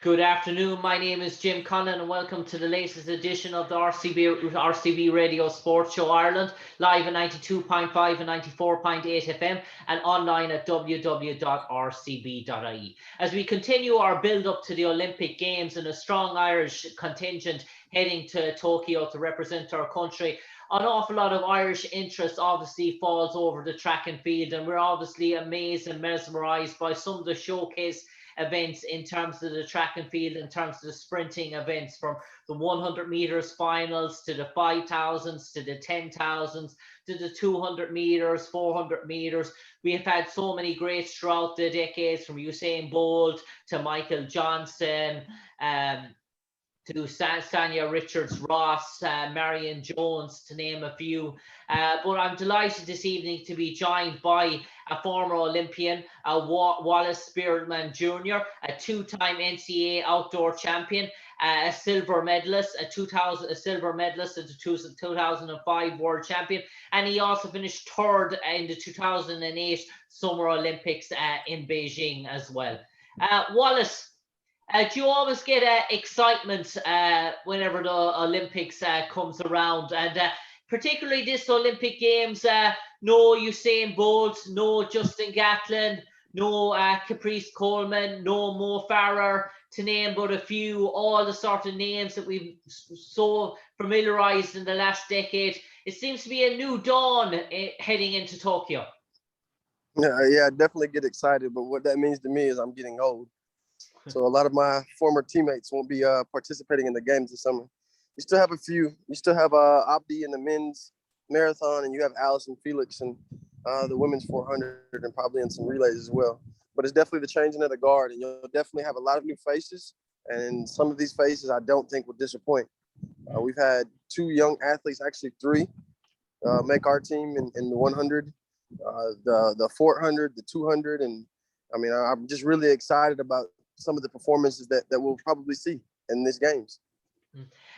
Good afternoon. My name is Jim Conlan, and welcome to the latest edition of the RCB Radio Sports Show Ireland, live at 92.5 and 94.8 FM, and online at www.rcb.ie. As we continue our build-up to the Olympic Games and a strong Irish contingent heading to Tokyo to represent our country, an awful lot of Irish interest obviously falls over the track and field, and we're obviously amazed and mesmerised by some of the showcase events in terms of the track and field, in terms of the sprinting events, from the 100 meters finals to the 5,000s to the 10,000s to the 200 meters, 400 meters. We have had so many greats throughout the decades, from Usain Bolt to Michael Johnson, to Sanya Richards-Ross, Marion Jones, to name a few. But I'm delighted this evening to be joined by a former Olympian, Wallace Spearman Jr., a two-time NCAA outdoor champion, a silver medalist, a silver medalist at the 2005 World Champion, and he also finished third in the 2008 Summer Olympics in Beijing as well. Wallace, do you always get excitement whenever the Olympics comes around? And particularly this Olympic Games, no Usain Bolt, no Justin Gatlin, no Caprice Coleman, no Mo Farah, to name but a few, all the sort of names that we've so familiarized in the last decade. It seems to be a new dawn heading into Tokyo. Yeah, I definitely get excited, but what that means to me is I'm getting old. So a lot of my former teammates won't be participating in the games this summer. You still have a few. You still have Abdi in the men's marathon, and you have Allison Felix and the women's 400, and probably in some relays as well. But it's definitely the changing of the guard, and you'll definitely have a lot of new faces. And some of these faces I don't think will disappoint. We've had two young athletes, actually three, make our team in the 100, the 400, the 200, and I mean I'm just really excited about some of the performances that we'll probably see in these games.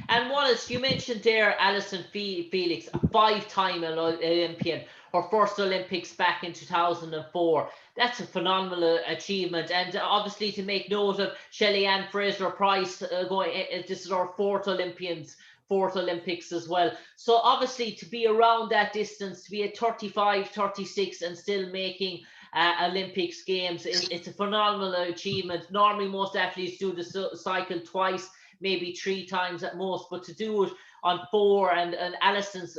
And Wallace, you mentioned there Alison Felix, a five-time Olympian, her first Olympics back in 2004. That's a phenomenal achievement. And obviously to make note of Shelly Ann Fraser-Price this is our fourth Olympics as well. So obviously to be around that distance, to be at 35, 36 and still making Olympics games, it's a phenomenal achievement. Normally most athletes do the cycle twice, maybe three times at most, but to do it on four and Alison's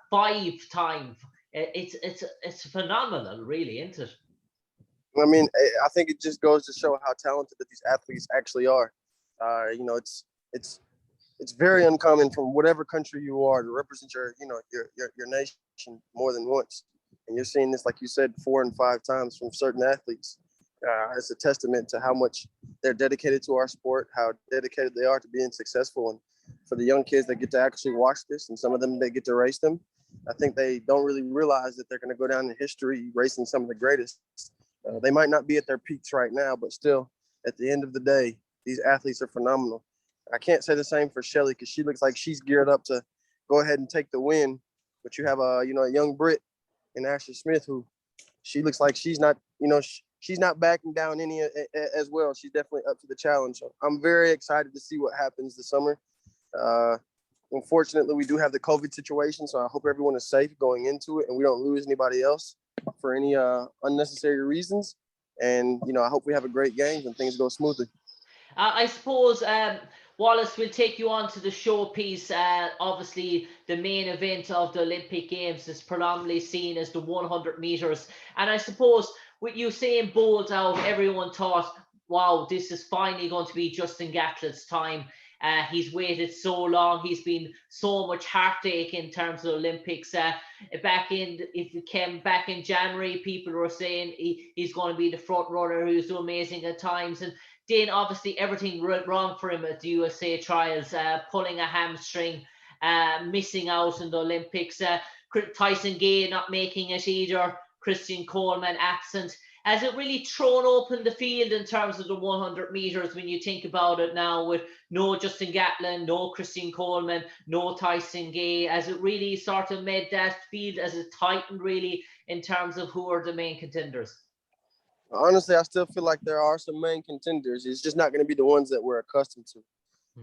five times, it's phenomenal, really, isn't it? I mean, I think it just goes to show how talented that these athletes actually are. It's very uncommon from whatever country you are to represent your nation more than once. And you're seeing this, like you said, 4 and 5 times from certain athletes. It's a testament to how much they're dedicated to our sport, how dedicated they are to being successful. And for the young kids that get to actually watch this, and some of them that get to race them, I think they don't really realize that they're going to go down in history racing some of the greatest. They might not be at their peaks right now, but still, at the end of the day, these athletes are phenomenal. I can't say the same for Shelly, because she looks like she's geared up to go ahead and take the win. But you have a young Brit in Ashley Smith, who she looks like she's not backing down any as well. She's definitely up to the challenge. So I'm very excited to see what happens this summer. Unfortunately, we do have the COVID situation, so I hope everyone is safe going into it and we don't lose anybody else for any unnecessary reasons. And, I hope we have a great game and things go smoothly. I suppose, Wallace, will take you on to the showpiece. Obviously, the main event of the Olympic Games is predominantly seen as the 100 meters. And I suppose with Usain Bolt out, everyone thought, wow, this is finally going to be Justin Gatlin's time. He's waited so long. He's been so much heartache in terms of Olympics. If it came back in January, people were saying he's going to be the front runner who's so amazing at times. And then obviously everything went wrong for him at the USA trials, pulling a hamstring, missing out in the Olympics. Tyson Gay not making it either. Christian Coleman absent. Has it really thrown open the field in terms of the 100 meters when you think about it now, with no Justin Gatlin, no Christian Coleman, no Tyson Gay? Has it really sort of made that field as it tightened really in terms of who are the main contenders? Honestly, I still feel like there are some main contenders. It's just not going to be the ones that we're accustomed to.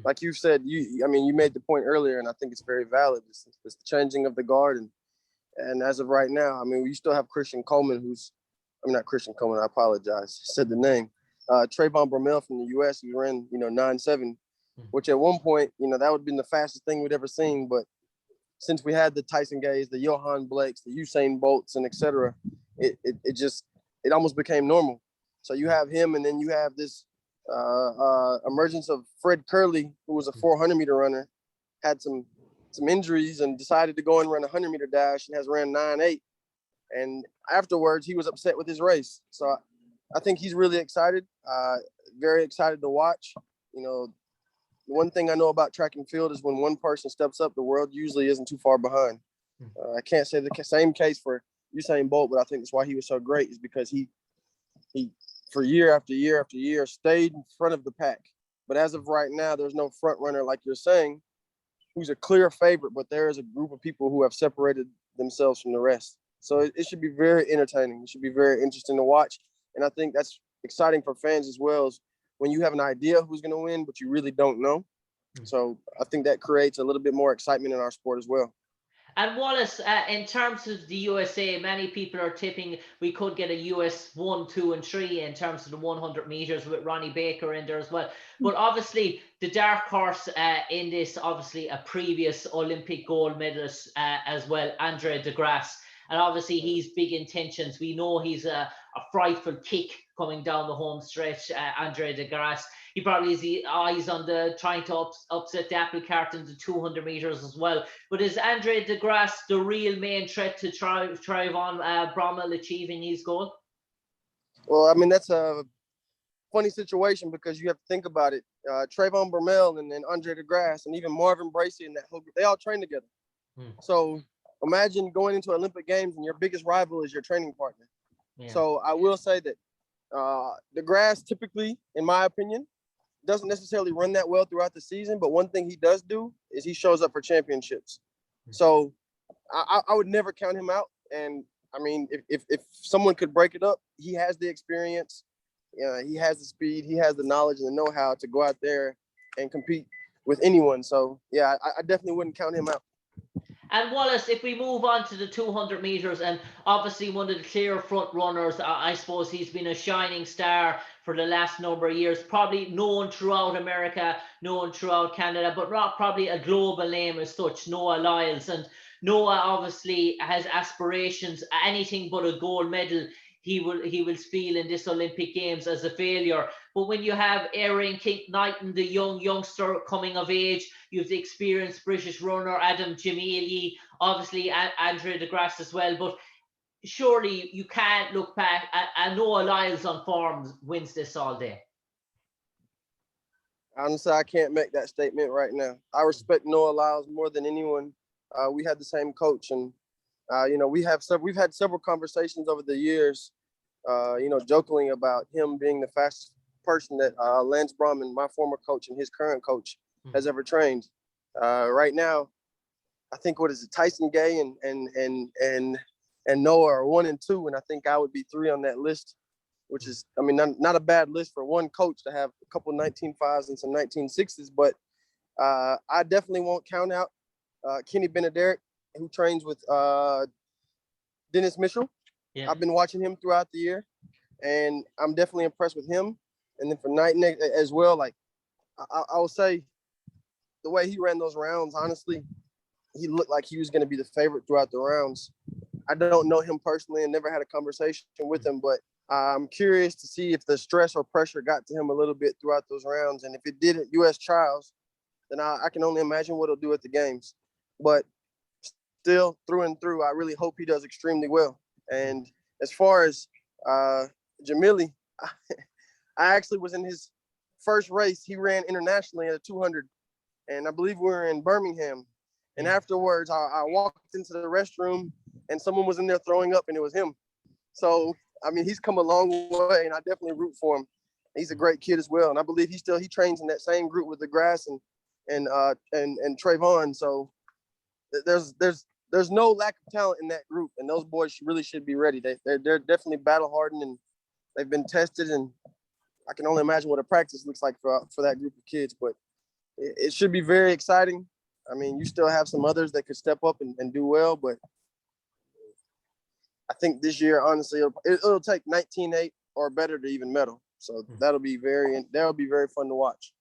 Like you said, you made the point earlier, and I think it's very valid. It's the changing of the guard, and as of right now, I mean, we still have Christian Coleman, not Christian Coleman. I apologize. Said the name. Trayvon Bromell from the U.S. who ran 9.7, which at one point that would have been the fastest thing we'd ever seen. But since we had the Tyson Gays, the Johan Blakes, the Usain Bolts, and etc., it almost became normal. So you have him, and then you have this emergence of Fred Curley, who was a 400-meter runner, had some injuries and decided to go and run a 100-meter dash and has ran 9.8. And afterwards, he was upset with his race. So I think he's really excited, very excited to watch. One thing I know about track and field is when one person steps up, the world usually isn't too far behind. I can't say the same case for Usain Bolt, but I think that's why he was so great, is because he for year after year after year stayed in front of the pack. But as of right now, there's no front runner, like you're saying, who's a clear favorite, but there is a group of people who have separated themselves from the rest. So it should be very entertaining. It should be very interesting to watch. And I think that's exciting for fans as well, as when you have an idea who's going to win, but you really don't know. So I think that creates a little bit more excitement in our sport as well. And Wallace, in terms of the USA, many people are tipping we could get a US 1, 2, and 3 in terms of the 100 meters with Ronnie Baker in there as well. But obviously, the dark horse in this, obviously, a previous Olympic gold medalist as well, Andre de Grasse. And obviously, he's big intentions. We know he's a frightful kick coming down the home stretch, Andre de Grasse. He probably has the eyes on trying to upset the apple cart in the 200 meters as well. But is Andre de Grasse the real main threat to Trayvon Bromell achieving his goal? Well, I mean, that's a funny situation because you have to think about it. Trayvon Bromell and Andre de Grasse and even Marvin Bracey and that whole group, they all train together. So imagine going into Olympic Games and your biggest rival is your training partner. Yeah. So I will say that de Grasse typically, in my opinion, doesn't necessarily run that well throughout the season, but one thing he does do is he shows up for championships. So I would never count him out. And I mean, if someone could break it up, he has the experience, he has the speed, he has the knowledge and the know-how to go out there and compete with anyone. So yeah, I definitely wouldn't count him out. And Wallace, if we move on to the 200 meters, and obviously one of the clear front runners, I suppose he's been a shining star for the last number of years, probably known throughout America, known throughout Canada, but not probably a global name as such, Noah Lyles. And Noah obviously has aspirations, anything but a gold medal he will feel in this Olympic Games as a failure. But when you have Erin Knighton, the youngster coming of age, you have the experienced British runner Adam Jamili, obviously Andre de Grasse as well. But surely you can't look back at Noah Lyles on form wins this all day. Honestly, I can't make that statement right now. I respect Noah Lyles more than anyone. We had the same coach, and we've had several conversations over the years, jokingly about him being the fastest person that Lance Brahman, my former coach and his current coach, has ever trained. Right now, I think Tyson Gay and Noah are 1 and 2, and I think I would be 3 on that list, which is, I mean, not a bad list for one coach to have a couple 19.5s and some 19.6s, but I definitely won't count out Kenny Benederic, who trains with Dennis Mitchell. Yeah. I've been watching him throughout the year, and I'm definitely impressed with him. And then for Knighton as well, like I will say, the way he ran those rounds, honestly, he looked like he was going to be the favorite throughout the rounds. I don't know him personally and never had a conversation with him, but I'm curious to see if the stress or pressure got to him a little bit throughout those rounds. And if it did at U.S. trials, then I can only imagine what he'll do at the games. But still, through and through, I really hope he does extremely well. And as far as Jamili, I actually was in his first race. He ran internationally at a 200, and I believe we were in Birmingham. And afterwards, I walked into the restroom, and someone was in there throwing up, and it was him. So, I mean, he's come a long way, and I definitely root for him. He's a great kid as well, and I believe he trains in that same group with the Grasse and Trayvon. So there's no lack of talent in that group, and those boys really should be ready. They're definitely battle hardened, and They've been tested, and I can only imagine what a practice looks like for that group of kids. But it should be very exciting. I mean, you still have some others that could step up and do well, but I think this year, honestly, it'll take 19.8 or better to even medal. So that'll be very fun to watch.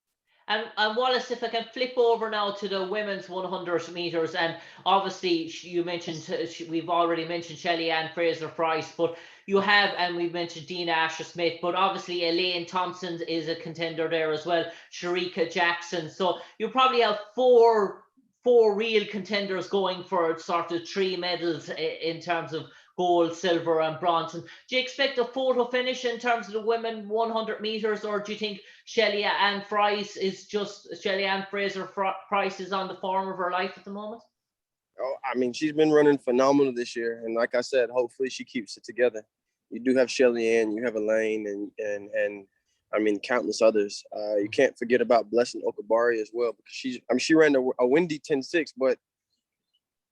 And Wallace, if I can flip over now to the women's 100 meters, and obviously you mentioned, we've already mentioned Shelly-Ann Fraser-Pryce, but you have, and we've mentioned Dina Asher-Smith, but obviously Elaine Thompson is a contender there as well, Shericka Jackson. So you probably have four real contenders going for sort of 3 medals in terms of gold, silver, and bronze. And do you expect a photo finish in terms of the women 100 meters, or do you think Shelly-Ann Fraser-Pryce is on the form of her life at the moment? Oh, I mean, she's been running phenomenal this year, and like I said, hopefully she keeps it together. You do have Shelly-Ann, you have Elaine, and I mean, countless others. You can't forget about Blessing Okabari as well, because she ran a windy 10.6, but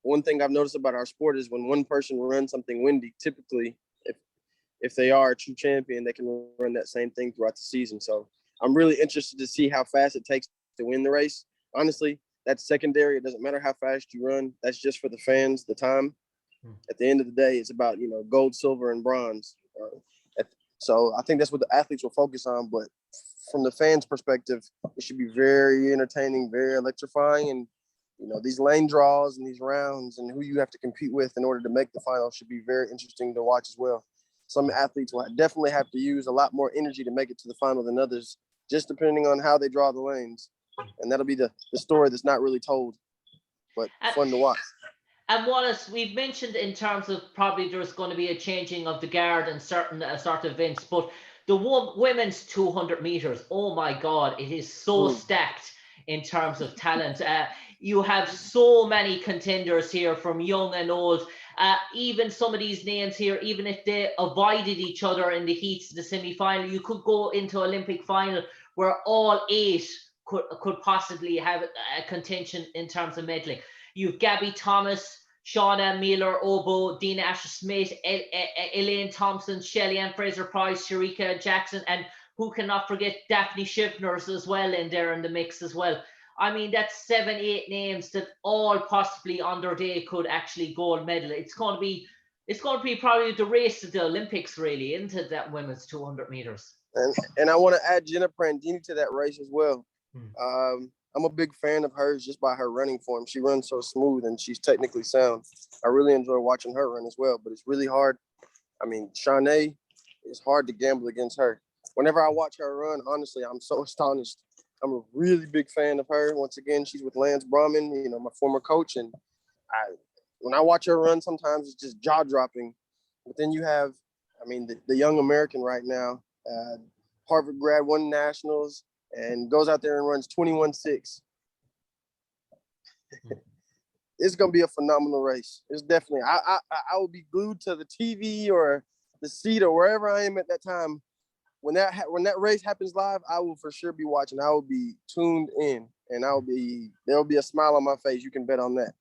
one thing I've noticed about our sport is when one person runs something windy, typically, if they are a true champion, they can run that same thing throughout the season. So I'm really interested to see how fast it takes to win the race. Honestly, that's secondary. It doesn't matter how fast you run. That's just for the fans, the time. At the end of the day, it's about, gold, silver, and bronze. So I think that's what the athletes will focus on. But from the fans' perspective, it should be very entertaining, very electrifying. And, these lane draws and these rounds and who you have to compete with in order to make the final should be very interesting to watch as well. Some athletes will definitely have to use a lot more energy to make it to the final than others, just depending on how they draw the lanes. And that'll be the story that's not really told, but fun to watch. And Wallace, we've mentioned in terms of probably there's going to be a changing of the guard in certain sort of events, but the women's 200 meters, oh my God, it is so stacked in terms of talent. You have so many contenders here from young and old. Even some of these names here, even if they avoided each other in the heats of the semi-final, you could go into Olympic final where all 8 could possibly have a contention in terms of medaling. You've Gabby Thomas, Shauna Miller-Obo, Dina Asher-Smith, Elaine Thompson, Shelly-Ann Fraser-Pryce, Shericka Jackson, and who cannot forget Daphne Schiffner's as well in there in the mix as well. I mean, that's 7-8 names that all possibly on their day could actually gold medal. It's going to be probably the race to the Olympics, really, into that women's 200 meters. And I want to add Jenna Prandini to that race as well. I'm a big fan of hers just by her running form. She runs so smooth and she's technically sound. I really enjoy watching her run as well, but it's really hard. I mean, Shanae, it's hard to gamble against her. Whenever I watch her run, honestly, I'm so astonished. I'm a really big fan of her. Once again, she's with Lance Brahman, my former coach. And when I watch her run, sometimes it's just jaw-dropping. But then you have, the young American right now, Harvard grad, won nationals, and goes out there and runs 21.6. It's going to be a phenomenal race. It's definitely, I will be glued to the TV or the seat or wherever I am at that time. When that race happens live, I will for sure be watching. I will be tuned in, and there'll be a smile on my face. You can bet on that.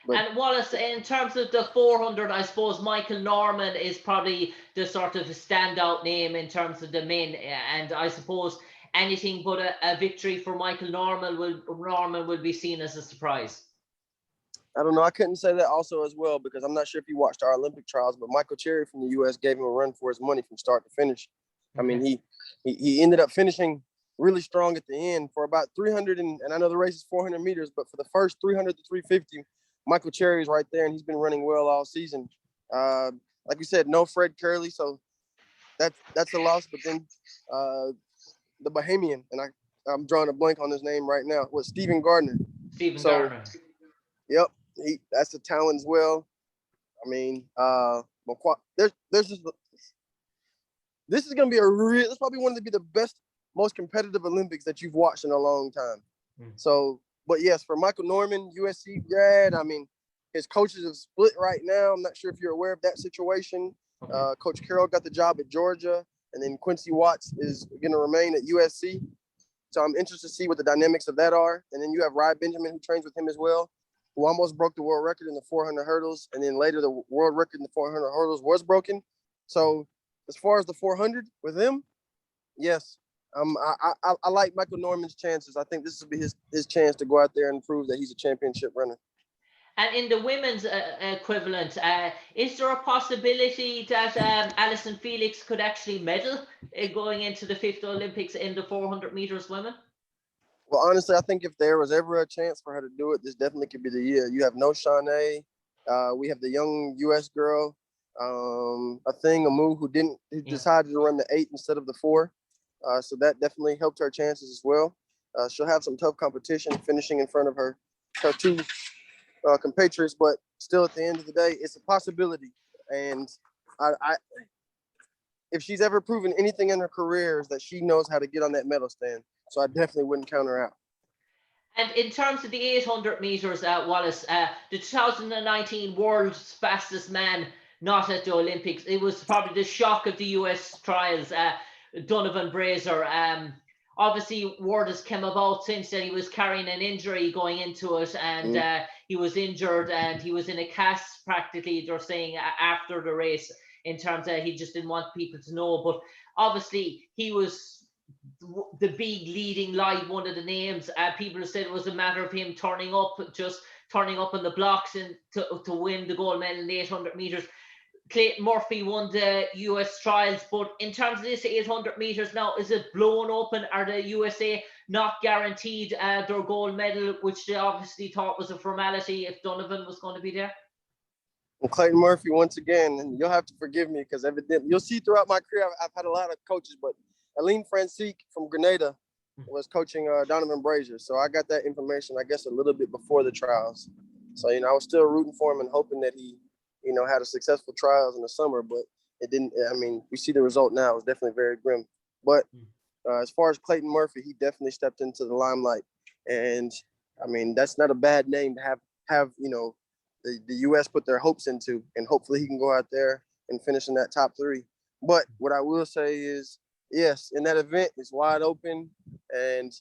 But, and Wallace, in terms of the 400, I suppose Michael Norman is probably the sort of standout name in terms of the men, and I suppose anything but a victory for Michael Norman will be seen as a surprise. I don't know. I couldn't say that also as well, because I'm not sure if you watched our Olympic trials, but Michael Cherry from the U.S. gave him a run for his money from start to finish. I mean, he ended up finishing really strong at the end for about 300, and I know the race is 400 meters, but for the first 300 to 350, Michael Cherry is right there, and he's been running well all season. Like you said, no Fred Curley, so that's a loss. But then the Bahamian, and I'm drawing a blank on his name right now, was Stephen Gardner. Gardner. Yep, that's a talent as well. I mean, there's just. This is going to be this probably one of the best, most competitive Olympics that you've watched in a long time. So, but yes, for Michael Norman, USC grad, I mean, his coaches have split right now. I'm not sure if you're aware of that situation. Coach Carroll got the job at Georgia, and then Quincy Watts is going to remain at USC. So I'm interested to see what the dynamics of that are. And then you have Rye Benjamin, who trains with him as well, who almost broke the world record in the 400 hurdles. And then later the world record in the 400 hurdles was broken. So as far as the 400 with him, yes. I like Michael Norman's chances. I think this will be his chance to go out there and prove that he's a championship runner. And in the women's equivalent, is there a possibility that Alison Felix could actually medal going into the 5th Olympics in the 400 meters women? Well, honestly, I think if there was ever a chance for her to do it, this definitely could be the year. You have no Shanae. We have the young U.S. girl, Amu, who decided to run the 8 instead of the 4. So that definitely helped her chances as well. She'll have some tough competition finishing in front of her 2 compatriots, but still at the end of the day, it's a possibility. And I if she's ever proven anything in her career is that she knows how to get on that medal stand. So I definitely wouldn't count her out. And in terms of the 800 meters, Wallace, the 2019 world's fastest man not at the Olympics, it was probably the shock of the US trials, Donovan Brazier. Obviously, word has come about since that he was carrying an injury going into it, and he was injured and he was in a cast practically, they're saying, after the race, in terms of he just didn't want people to know. But obviously, he was the big leading light, one of the names. People have said it was a matter of him turning up on the blocks and to win the gold medal in the 800 meters. Clayton Murphy won the US trials, but in terms of this 800 meters now, is it blown open? Are the USA not guaranteed their gold medal, which they obviously thought was a formality if Donovan was going to be there? Well, Clayton Murphy, once again, and you'll have to forgive me because evidently you'll see throughout my career, I've had a lot of coaches, but Aline Francique from Grenada was coaching Donovan Brazier. So I got that information, I guess, a little bit before the trials. So, I was still rooting for him and hoping that he, had a successful trials in the summer, but it didn't. I mean, we see the result now. It was definitely very grim. But as far as Clayton Murphy, he definitely stepped into the limelight. And, I mean, that's not a bad name to have the U.S. put their hopes into, and hopefully he can go out there and finish in that top 3. But what I will say is, yes, in that event, it's wide open, and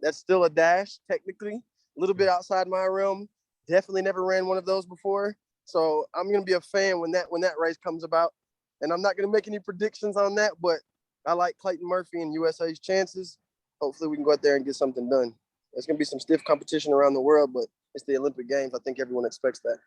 that's still a dash, technically, a little bit outside my realm. Definitely never ran one of those before. So I'm going to be a fan when that race comes about. And I'm not going to make any predictions on that, but I like Clayton Murphy and USA's chances. Hopefully we can go out there and get something done. There's going to be some stiff competition around the world, but it's the Olympic Games. I think everyone expects that.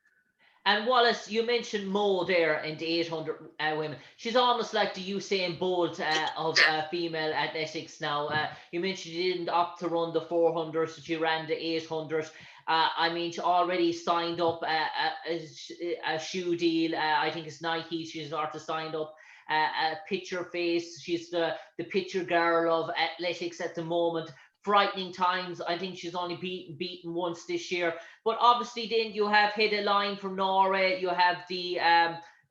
And Wallace, you mentioned Mo there in the 800 women. She's almost like the Usain Bolt of female athletics now. You mentioned she didn't opt to run the 400, so she ran the 800. I mean, she already signed up a shoe deal. I think it's Nike. She's already signed up a picture face. She's the picture girl of athletics at the moment. Frightening times. I think she's only beaten once this year. But obviously then you have Hede Line from Norway. You have the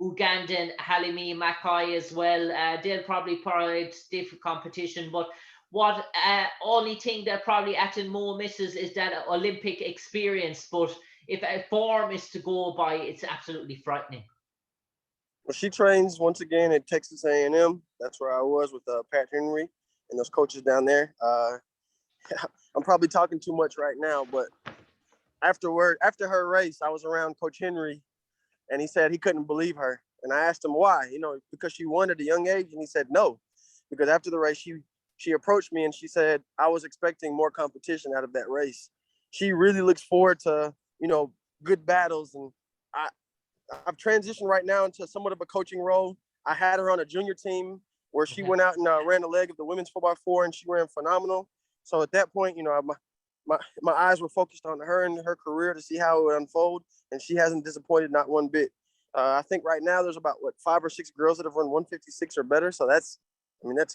Ugandan Halimi Mackay as well. They'll probably provide stiff competition. But what only thing that probably Atin Mo misses is that Olympic experience. But if a form is to go by, it's absolutely frightening. Well, she trains once again at Texas A&M. That's where I was with Pat Henry and those coaches down there. I'm probably talking too much right now, but after her race, I was around Coach Henry, and he said he couldn't believe her. And I asked him why, because she won at a young age, and he said no, because after the race, she approached me and she said I was expecting more competition out of that race. She really looks forward to good battles, and I've transitioned right now into somewhat of a coaching role. I had her on a junior team where she went out and ran the leg of the women's 4x4, and she ran phenomenal. So at that point, my eyes were focused on her and her career to see how it would unfold, and she hasn't disappointed not one bit. I think right now there's about 5 or 6 girls that have run 156 or better. So that's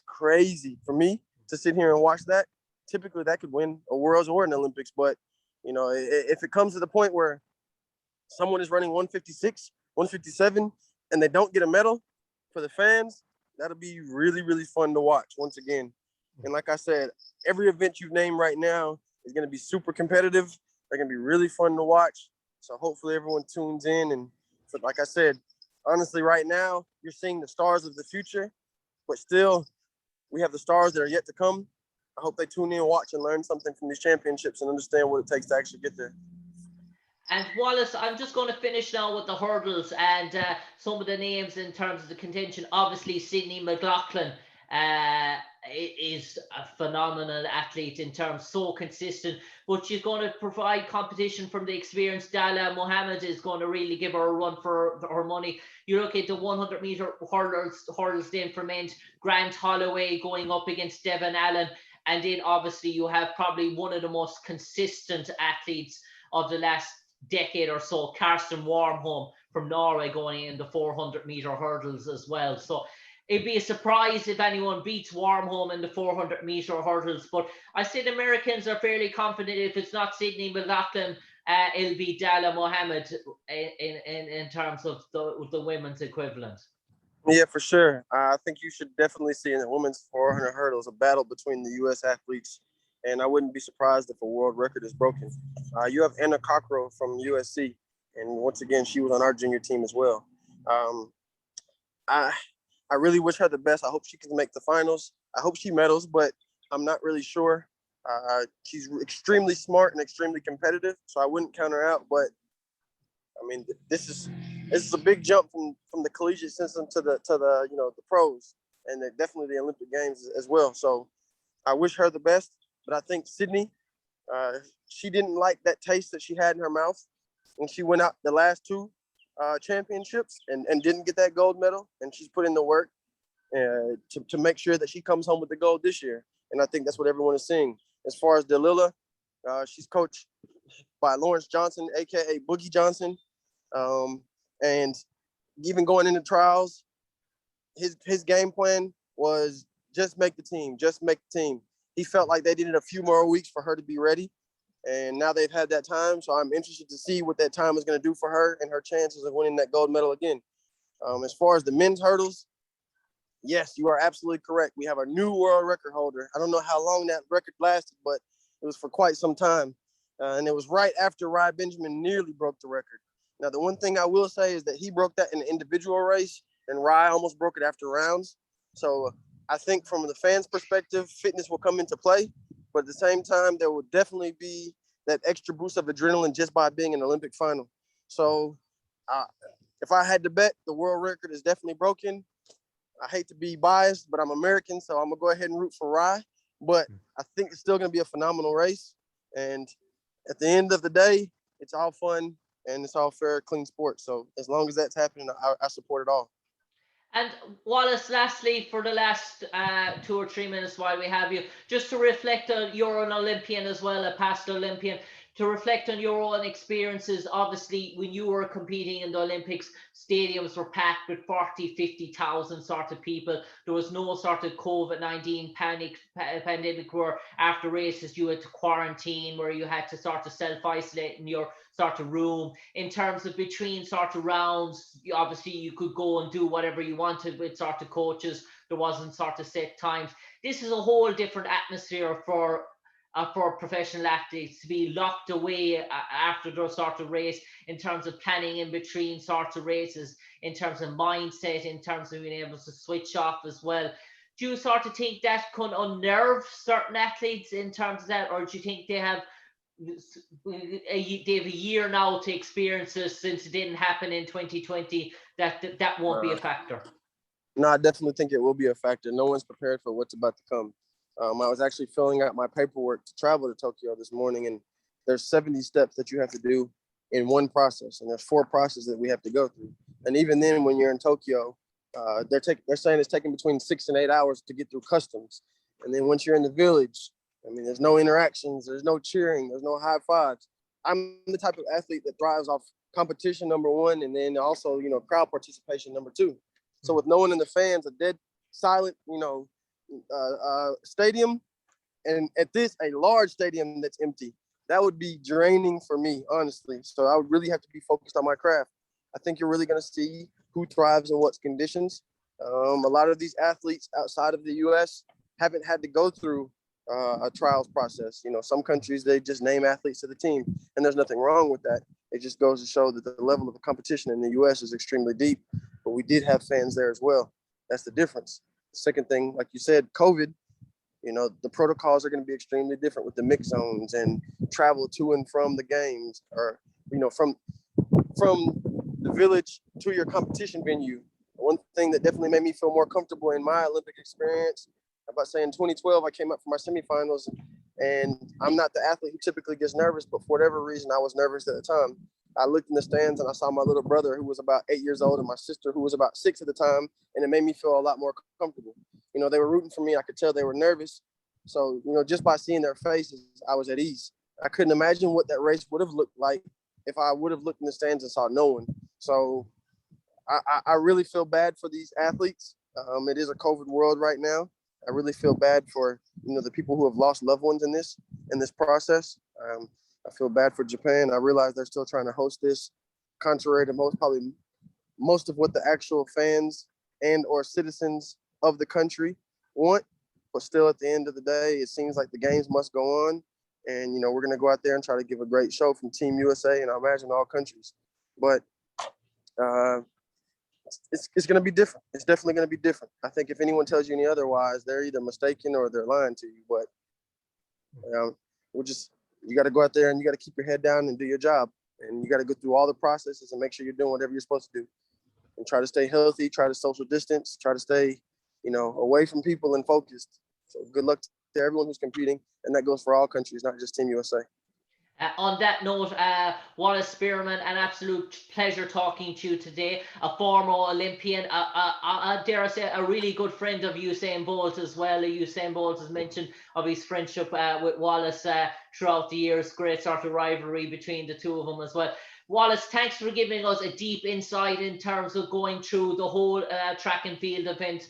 crazy for me to sit here and watch that. Typically, that could win a Worlds or an Olympics, but if it comes to the point where someone is running 156, 157, and they don't get a medal for the fans, that'll be really, really fun to watch once again. And like I said, every event you've named right now is going to be super competitive. They're going to be really fun to watch. So hopefully everyone tunes in. And like I said, honestly, right now, you're seeing the stars of the future, but still we have the stars that are yet to come. I hope they tune in, watch, and learn something from these championships and understand what it takes to actually get there. And Wallace, I'm just going to finish now with the hurdles and some of the names in terms of the contention. Obviously, Sydney McLaughlin uh, is a phenomenal athlete in terms, so consistent. But she's going to provide competition from the experienced Dala Mohammed is going to really give her a run for her money. You look at the 100-meter hurdles then for men, Grant Holloway going up against Devon Allen. And then obviously you have probably one of the most consistent athletes of the last decade or so, Karsten Warmholm from Norway, going in the 400-meter hurdles as well. So it'd be a surprise if anyone beats Warmholm in the 400-meter hurdles. But I say the Americans are fairly confident if it's not Sydney McLaughlin, it'll be Dala Mohammed in terms of the women's equivalent. Yeah, for sure. I think you should definitely see in the women's 400 hurdles a battle between the U.S. athletes, and I wouldn't be surprised if a world record is broken. You have Anna Cockrow from USC, and once again, she was on our junior team as well. I I really wish her the best. I hope she can make the finals. I hope she medals, but I'm not really sure. She's extremely smart and extremely competitive, so I wouldn't count her out. But I mean, this is a big jump from the collegiate system to the the pros, and definitely the Olympic Games as well. So I wish her the best. But I think Sydney, she didn't like that taste that she had in her mouth when she went out the last two championships and didn't get that gold medal. And she's put in the work to make sure that she comes home with the gold this year. And I think that's what everyone is seeing. As far as Delilah, she's coached by Lawrence Johnson, aka Boogie Johnson. And even going into trials, his game plan was just make the team, just make the team. He felt like they needed a few more weeks for her to be ready. And now they've had that time. So I'm interested to see what that time is going to do for her and her chances of winning that gold medal again. As far as the men's hurdles, yes, you are absolutely correct. We have a new world record holder. I don't know how long that record lasted, but it was for quite some time. And it was right after Rye Benjamin nearly broke the record. Now, the one thing I will say is that he broke that in an individual race, and Rye almost broke it after rounds. So I think from the fans' perspective, fitness will come into play. But at the same time, there will definitely be that extra boost of adrenaline just by being an Olympic final. So if I had to bet, the world record is definitely broken. I hate to be biased, but I'm American, so I'm going to go ahead and root for Rye. But I think it's still going to be a phenomenal race. And at the end of the day, it's all fun and it's all fair, clean sport. So as long as that's happening, I support it all. And Wallace, lastly, for the last 2 or 3 minutes while we have you, just to reflect on, you're an Olympian as well, a past Olympian, to reflect on your own experiences. Obviously, when you were competing in the Olympics, stadiums were packed with 40, 50,000 sort of people. There was no sort of COVID-19 pandemic where after races you had to quarantine, where you had to sort of self-isolate in your sort of room. In terms of between sort of rounds, obviously you could go and do whatever you wanted with sort of coaches. There wasn't sort of set times. This is a whole different atmosphere for professional athletes to be locked away after their sort of race, in terms of planning in between sorts of races, in terms of mindset, in terms of being able to switch off as well. Do you sort of think that could unnerve certain athletes in terms of that, or do you think they have a year now to experience this, since it didn't happen in 2020, that won't be a factor? No, I definitely think it will be a factor. No one's prepared for what's about to come. I was actually filling out my paperwork to travel to Tokyo this morning, and there's 70 steps that you have to do in one process, and there's 4 processes that we have to go through. And even then, when you're in Tokyo, they're saying it's taking between 6 and 8 hours to get through customs. And then once you're in the village, I mean, there's no interactions, there's no cheering, there's no high fives. I'm the type of athlete that thrives off competition, number one, and then also, crowd participation, number two. So with no one in the fans, a dead silent, stadium, and at this, a large stadium that's empty, that would be draining for me, honestly. So I would really have to be focused on my craft. I think you're really going to see who thrives in what conditions. A lot of these athletes outside of the U.S. haven't had to go through a trials process. Some countries, they just name athletes to the team, and there's nothing wrong with that. It just goes to show that the level of the competition in the U.S. is extremely deep, but we did have fans there as well. That's the difference. The second thing, like you said, COVID, the protocols are going to be extremely different with the mix zones and travel to and from the games, or from the village to your competition venue. One thing that definitely made me feel more comfortable in my Olympic experience, about saying 2012, I came up for my semifinals, and I'm not the athlete who typically gets nervous, but for whatever reason, I was nervous at the time. I looked in the stands and I saw my little brother who was about 8 years old and my sister who was about 6 at the time, and it made me feel a lot more comfortable. They were rooting for me. I could tell they were nervous. So, just by seeing their faces, I was at ease. I couldn't imagine what that race would have looked like if I would have looked in the stands and saw no one. So I really feel bad for these athletes. It is a COVID world right now. I really feel bad for, the people who have lost loved ones in this process. I feel bad for Japan. I realize they're still trying to host this, contrary to most of what the actual fans and or citizens of the country want. But still, at the end of the day, it seems like the games must go on. And, we're going to go out there and try to give a great show from Team USA, and I imagine all countries. But it's going to be different. It's definitely going to be different. I think if anyone tells you any otherwise, they're either mistaken or they're lying to you. But you got to go out there and you got to keep your head down and do your job. And you got to go through all the processes and make sure you're doing whatever you're supposed to do. And try to stay healthy, try to social distance, try to stay, away from people and focused. So good luck to everyone who's competing. And that goes for all countries, not just Team USA. On that note, Wallace Spearman, an absolute pleasure talking to you today. A former Olympian, dare I say, a really good friend of Usain Bolt as well. Usain Bolt has mentioned of his friendship with Wallace throughout the years. Great sort of rivalry between the two of them as well. Wallace, thanks for giving us a deep insight in terms of going through the whole track and field event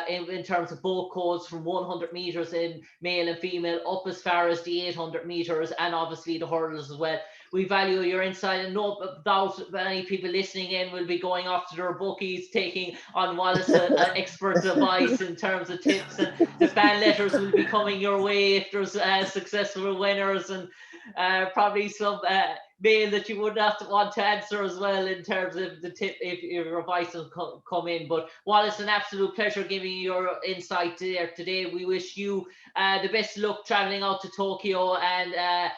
in terms of both codes from 100 meters in male and female up as far as the 800 meters and obviously the hurdles as well. We value your insight, and no doubt many people listening in will be going off to their bookies, taking on Wallace expert advice in terms of tips, and the fan letters will be coming your way if there's successful winners, and probably some mail that you would not want to answer as well in terms of the tip if your advice will come in. But Wallace, an absolute pleasure giving you your insight there today. We wish you the best of luck traveling out to Tokyo and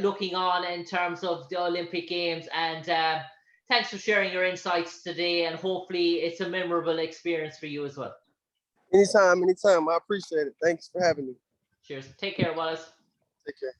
looking on in terms of the Olympic Games, and thanks for sharing your insights today, and hopefully it's a memorable experience for you as well. Anytime. I appreciate it. Thanks for having me. Cheers. Take care, Wallace. Take care.